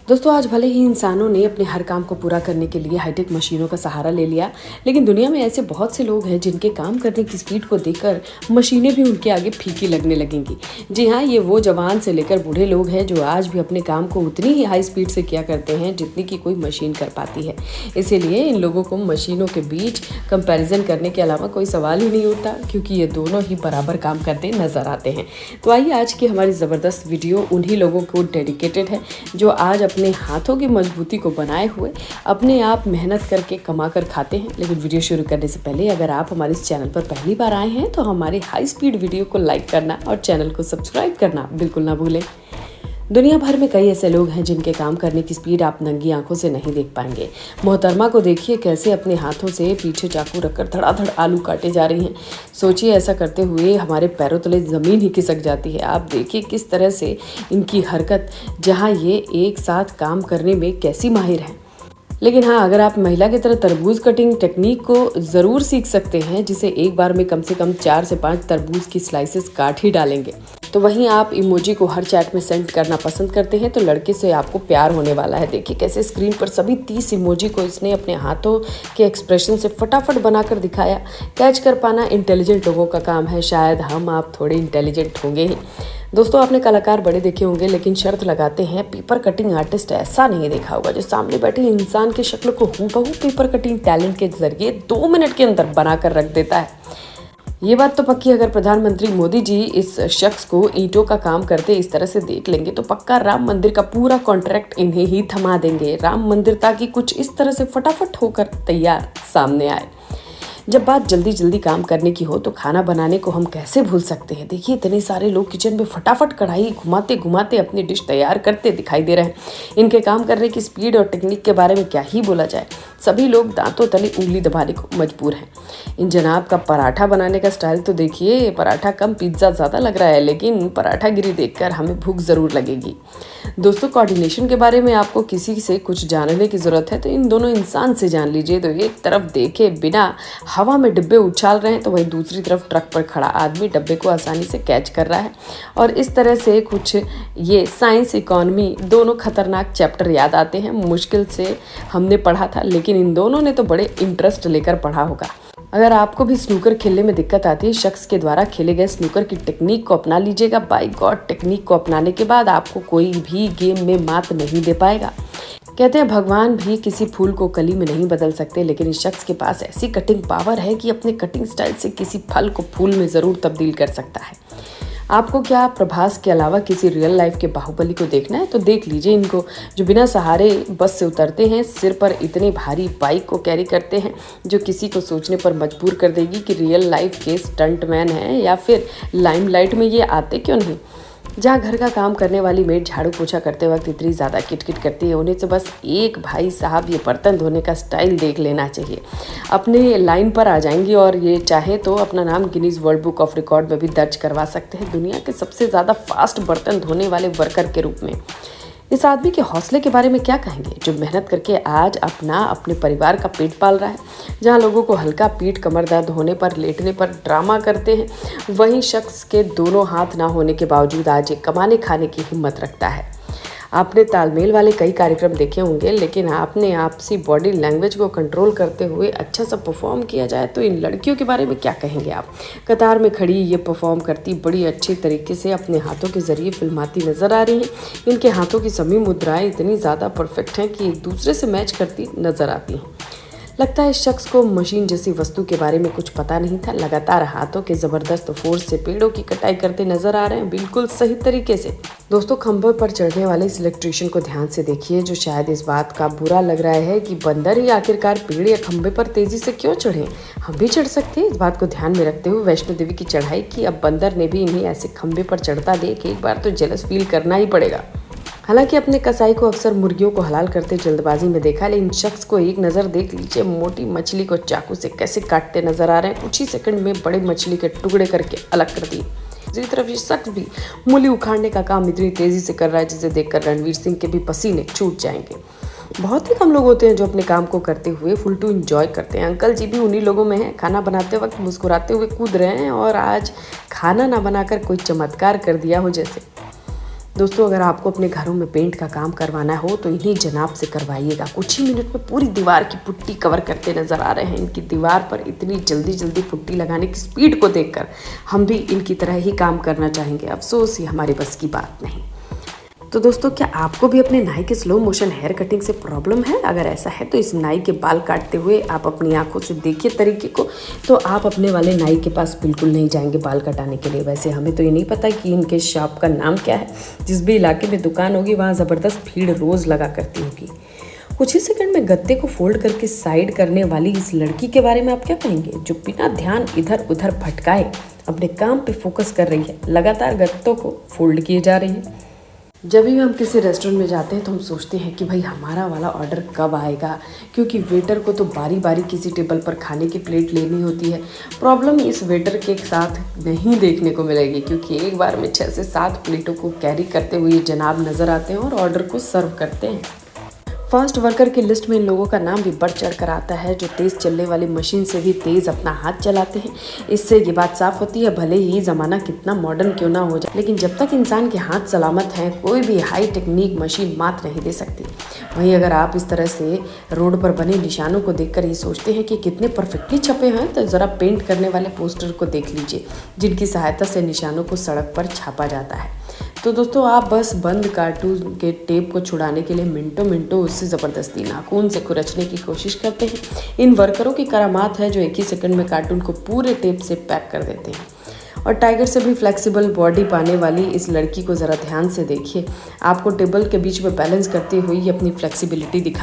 दोस्तों आज भले ही इंसानों ने अपने हर काम को पूरा करने के लिए हाईटेक मशीनों का सहारा ले लिया, लेकिन दुनिया में ऐसे बहुत से लोग हैं जिनके काम करने की स्पीड को देखकर मशीनें भी उनके आगे फीकी लगने लगेंगी। जी हाँ, ये वो जवान से लेकर बूढ़े लोग हैं जो आज भी अपने काम को उतनी ही हाई स्पीड से किया करते हैं जितनी की कोई मशीन कर पाती है। इसीलिए इन लोगों को मशीनों के बीच कंपैरिजन करने के अलावा कोई सवाल ही नहीं उठता, क्योंकि ये दोनों ही बराबर काम करते नजर आते हैं। तो आइए आज की हमारी ज़बरदस्त वीडियो उन्हीं लोगों को डेडिकेटेड है जो आज अपने हाथों की मजबूती को बनाए हुए अपने आप मेहनत करके कमा कर खाते हैं। लेकिन वीडियो शुरू करने से पहले अगर आप हमारे इस चैनल पर पहली बार आए हैं तो हमारे हाई स्पीड वीडियो को लाइक करना और चैनल को सब्सक्राइब करना बिल्कुल ना भूलें। दुनिया भर में कई ऐसे लोग हैं जिनके काम करने की स्पीड आप नंगी आंखों से नहीं देख पाएंगे। मोहतरमा को देखिए कैसे अपने हाथों से पीछे चाकू रखकर धड़ाधड़ आलू काटे जा रही हैं। सोचिए ऐसा करते हुए हमारे पैरों तले ज़मीन ही खिसक जाती है। आप देखिए किस तरह से इनकी हरकत, जहां ये एक साथ काम करने में कैसी माहिर हैं। लेकिन हाँ, अगर आप महिला की तरह तरबूज कटिंग टेक्निक को ज़रूर सीख सकते हैं, जिसे एक बार में कम से कम 4 से 5 तरबूज की स्लाइसेस काट ही डालेंगे, तो वहीं आप इमोजी को हर चैट में सेंड करना पसंद करते हैं तो लड़के से आपको प्यार होने वाला है। देखिए कैसे स्क्रीन पर सभी 30 इमोजी को इसने अपने हाथों के एक्सप्रेशन से फटाफट बनाकर दिखाया। कैच कर पाना इंटेलिजेंट लोगों का काम है, शायद हम आप थोड़े इंटेलिजेंट होंगे ही। दोस्तों आपने कलाकार बड़े देखे होंगे, लेकिन शर्त लगाते हैं पेपर कटिंग आर्टिस्ट ऐसा नहीं देखा होगा जो सामने बैठे इंसान की शक्ल को हूबहू पेपर कटिंग टैलेंट के जरिए 2 मिनट के अंदर बनाकर रख देता है। ये बात तो पक्की, अगर प्रधानमंत्री मोदी जी इस शख्स को ईंटों का काम करते इस तरह से देख लेंगे तो पक्का राम मंदिर का पूरा कॉन्ट्रैक्ट इन्हें ही थमा देंगे। राम मंदिर ताकि कुछ इस तरह से फटाफट होकर तैयार सामने आए। जब बात जल्दी जल्दी काम करने की हो तो खाना बनाने को हम कैसे भूल सकते हैं। देखिए इतने सारे लोग किचन में फटाफट कढ़ाई घुमाते घुमाते अपनी डिश तैयार करते दिखाई दे रहे हैं। इनके काम करने की स्पीड और टेक्निक के बारे में क्या ही बोला जाए। सभी लोग दांतों तले उंगली दबाने को मजबूर हैं। इन जनाब का पराठा बनाने का स्टाइल तो देखिए, पराठा कम पिज्ज़ा ज़्यादा लग रहा है, लेकिन पराठागिरी देखकर हमें भूख ज़रूर लगेगी। दोस्तों कोऑर्डिनेशन के बारे में आपको किसी से कुछ जानने की ज़रूरत है तो इन दोनों इंसान से जान लीजिए। तो एक तरफ देखे बिना हवा में डिब्बे उछाल रहे हैं तो वहीं दूसरी तरफ ट्रक पर खड़ा आदमी डब्बे को आसानी से कैच कर रहा है। और इस तरह से कुछ ये साइंस इकोनॉमी दोनों खतरनाक चैप्टर याद आते हैं। मुश्किल से हमने पढ़ा था, लेकिन इन दोनों ने तो बड़े इंटरेस्ट लेकर पढ़ा होगा। अगर आपको भी स्नूकर खेलने में दिक्कत आती है, शख्स के द्वारा खेले गए स्नूकर की टेक्निक को अपना लीजिएगा। बाय गॉड, टेक्निक को अपनाने के बाद आपको कोई भी गेम में मात नहीं दे पाएगा। कहते हैं भगवान भी किसी फूल को कली में नहीं बदल सकते, लेकिन इस शख्स के पास ऐसी कटिंग पावर है कि अपने कटिंग स्टाइल से किसी फल को फूल में ज़रूर तब्दील कर सकता है। आपको क्या प्रभास के अलावा किसी रियल लाइफ के बाहुबली को देखना है तो देख लीजिए इनको, जो बिना सहारे बस से उतरते हैं, सिर पर इतनी भारी बाइक को कैरी करते हैं जो किसी को सोचने पर मजबूर कर देगी कि रियल लाइफ के स्टंटमैन हैं या फिर लाइमलाइट में ये आते क्यों नहीं। जहाँ घर का काम करने वाली मेड झाड़ू पोछा करते वक्त इतनी ज़्यादा किटकिट करती है, उन्हें से बस एक भाई साहब ये बर्तन धोने का स्टाइल देख लेना चाहिए। अपने लाइन पर आ जाएंगी और ये चाहे तो अपना नाम Guinness world book of record में भी दर्ज करवा सकते हैं दुनिया के सबसे ज़्यादा फास्ट बर्तन धोने वाले वर्कर के रूप में। इस आदमी के हौसले के बारे में क्या कहेंगे जो मेहनत करके आज अपने परिवार का पेट पाल रहा है। जहां लोगों को हल्का पीठ कमर दर्द होने पर लेटने पर ड्रामा करते हैं, वहीं शख्स के दोनों हाथ ना होने के बावजूद आज एक कमाने खाने की हिम्मत रखता है। आपने तालमेल वाले कई कार्यक्रम देखे होंगे, लेकिन आपने आपसी बॉडी लैंग्वेज को कंट्रोल करते हुए अच्छा सा परफॉर्म किया जाए तो इन लड़कियों के बारे में क्या कहेंगे आप। कतार में खड़ी ये परफॉर्म करती बड़ी अच्छी तरीके से अपने हाथों के जरिए फिल्माती नजर आ रही हैं। इनके हाथों की सभी मुद्राएं इतनी ज़्यादा परफेक्ट हैं कि एक दूसरे से मैच करती नजर आती हैं। लगता है इस शख्स को मशीन जैसी वस्तु के बारे में कुछ पता नहीं था। लगातार हाथों के ज़बरदस्त फोर्स से पेड़ों की कटाई करते नजर आ रहे हैं, बिल्कुल सही तरीके से। दोस्तों खंभे पर चढ़ने वाले इस इलेक्ट्रिशियन को ध्यान से देखिए, जो शायद इस बात का बुरा लग रहा है कि बंदर ही आखिरकार पेड़ या खंभे पर तेजी से क्यों चढ़े। हम भी चढ़ सकते हैं। इस बात को ध्यान में रखते हुए वैष्णो देवी की चढ़ाई की अब बंदर ने भी इन्हें ऐसे खंभे पर चढ़ता देख एक बार तो जेलस फील करना ही पड़ेगा। हालांकि अपने कसाई को अक्सर मुर्गियों को हलाल करते जल्दबाजी में देखा, लेकिन शख्स को एक नज़र देख लीजिए, मोटी मछली को चाकू से कैसे काटते नजर आ रहे हैं। कुछ ही सेकंड में बड़े मछली के टुकड़े करके अलग कर दिए। दूसरी तरफ ये शख्स भी मूली उखाड़ने का काम इतनी तेजी से कर रहा है जिसे देखकर रणवीर सिंह के भी पसीने छूट जाएंगे। बहुत ही कम लोग होते हैं जो अपने काम को करते हुए फुल टू इंजॉय करते हैं। अंकल जी भी उन्हीं लोगों में हैं। खाना बनाते वक्त मुस्कुराते हुए कूद रहे हैं और आज खाना ना बनाकर कोई चमत्कार कर दिया हो जैसे। दोस्तों, अगर आपको अपने घरों में पेंट का काम करवाना हो तो इन्हीं जनाब से करवाइएगा। कुछ ही मिनट में पूरी दीवार की पुट्टी कवर करते नजर आ रहे हैं। इनकी दीवार पर इतनी जल्दी जल्दी पुट्टी लगाने की स्पीड को देखकर हम भी इनकी तरह ही काम करना चाहेंगे। अफसोस ये हमारे बस की बात नहीं। तो दोस्तों, क्या आपको भी अपने नाई के स्लो मोशन हेयर कटिंग से प्रॉब्लम है? अगर ऐसा है तो इस नाई के बाल काटते हुए आप अपनी आंखों से देखिए तरीके को, तो आप अपने वाले नाई के पास बिल्कुल नहीं जाएंगे बाल कटाने के लिए। वैसे हमें तो ये नहीं पता कि इनके शॉप का नाम क्या है। जिस भी इलाके में दुकान होगी वहाँ ज़बरदस्त भीड़ रोज़ लगा करती होगी। कुछ ही सेकंड में गत्ते को फोल्ड करके साइड करने वाली इस लड़की के बारे में आप क्या कहेंगे, जो बिना ध्यान इधर उधर भटकाए अपने काम पे फोकस कर रही है। लगातार गत्तों को फोल्ड किए जा रही है। जब भी हम किसी रेस्टोरेंट में जाते हैं तो हम सोचते हैं कि भाई हमारा वाला ऑर्डर कब आएगा, क्योंकि वेटर को तो बारी बारी किसी टेबल पर खाने की प्लेट लेनी होती है। प्रॉब्लम इस वेटर के साथ नहीं देखने को मिलेगी, क्योंकि एक बार में 6 से 7 प्लेटों को कैरी करते हुए जनाब नज़र आते हैं और ऑर्डर को सर्व करते हैं। फास्ट वर्कर की लिस्ट में इन लोगों का नाम भी बढ़ चढ़ कर आता है, जो तेज़ चलने वाली मशीन से भी तेज़ अपना हाथ चलाते हैं। इससे ये बात साफ होती है, भले ही ज़माना कितना मॉडर्न क्यों ना हो जाए, लेकिन जब तक इंसान के हाथ सलामत हैं कोई भी हाई टेक्निक मशीन मात नहीं दे सकती। वहीं अगर आप इस तरह से रोड पर बने निशानों को देखकर ये सोचते हैं कि कितने परफेक्टली छपे हैं, तो ज़रा पेंट करने वाले पोस्टर को देख लीजिए, जिनकी सहायता से निशानों को सड़क पर छापा जाता है। तो दोस्तों, आप बस बंद कार्टून के टेप को छुड़ाने के लिए मिनटों मिनटों उससे ज़बरदस्ती नाखून से खुरचने की कोशिश करते हैं। इन वर्करों की करामात है जो एक ही सेकंड में कार्टून को पूरे टेप से पैक कर देते हैं। और टाइगर से भी फ्लेक्सिबल बॉडी पाने वाली इस लड़की को ज़रा ध्यान से देखिए। आपको टेबल के बीच में बैलेंस करती हुई अपनी फ्लेक्सिबिलिटी दिखा